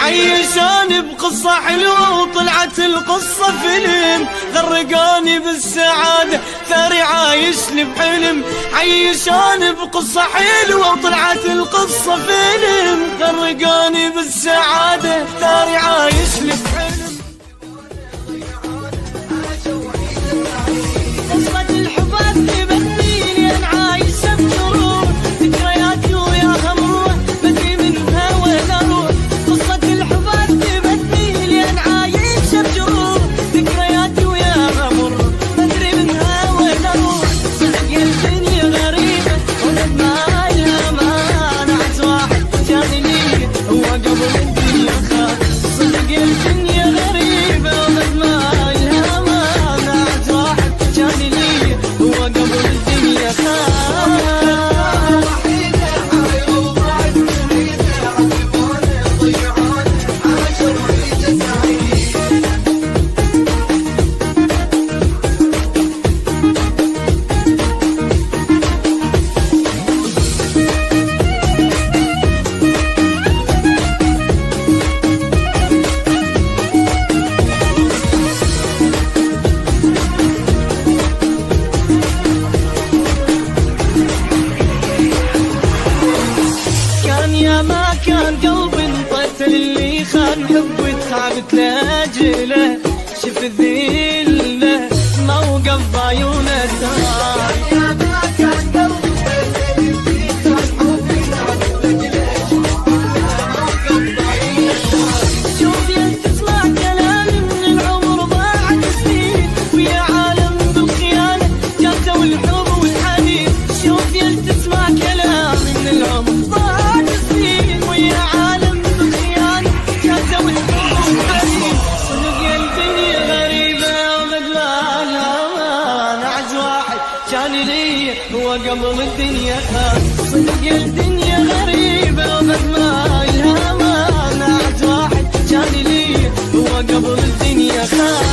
عيشاني بقصة حلوة وطلعت القصة فيلم، غرقاني بالسعادة ثاري عايش لي بحلم. عيشاني بقصة حلوة وطلعت القصة فيلم، غرقاني بالسعادة ثاري عايش لي بحلم. قصة الحب أثبتني لين عايشة بجروح، ذكرياتي وياها مروح بدري منها وين أروح. قصة الحب أثبتني لين عايشة بجروح، ذكرياتي وياها مروح بدري منها وين أروح. صدق يا الدنيا غريبة وقد ما لها ما نعز واحد كان لي هو قبل الدنيا خاف. صدق يا الدنيا غريبة وقد ما لها ما نعز واحد كان لي هو قبل الدنيا خاف. يا ما كان قلبي انطيت للي خان حبي تخابت لاجله، شف الذله موقف بعيونه سهر. يا ما كان قلبي انطيت للي خان حبي تخابت لاجله، موقف بعيونه سهر. شوف يا تسمع كلامي من العمر ضاعت سنين، ويا عالم بالخيانه جاتوا الحب والحنين. شوف يا تسمع كلامي من العمر ضاعت سنين، ويا عالم بالخيانه جاتوا الحب والحنين. صدق يا الدنيا غريبه وقد ما لها نعز واحد كان لي هو قبل الدنيا خاف. صدق يا الدنيا غريبه وقد ما لها ما نعز واحد كان لي هو قبل الدنيا خاف.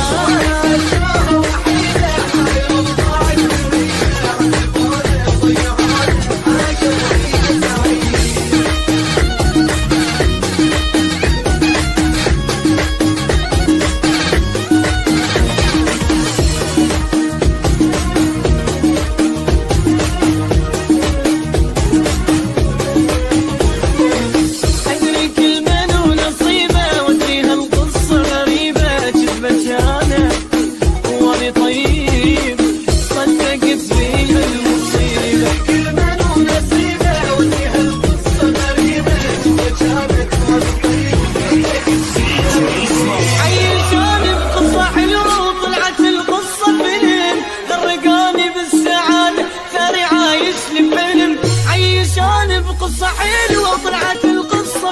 عيشاني بقصة حلوة وطلعت القصة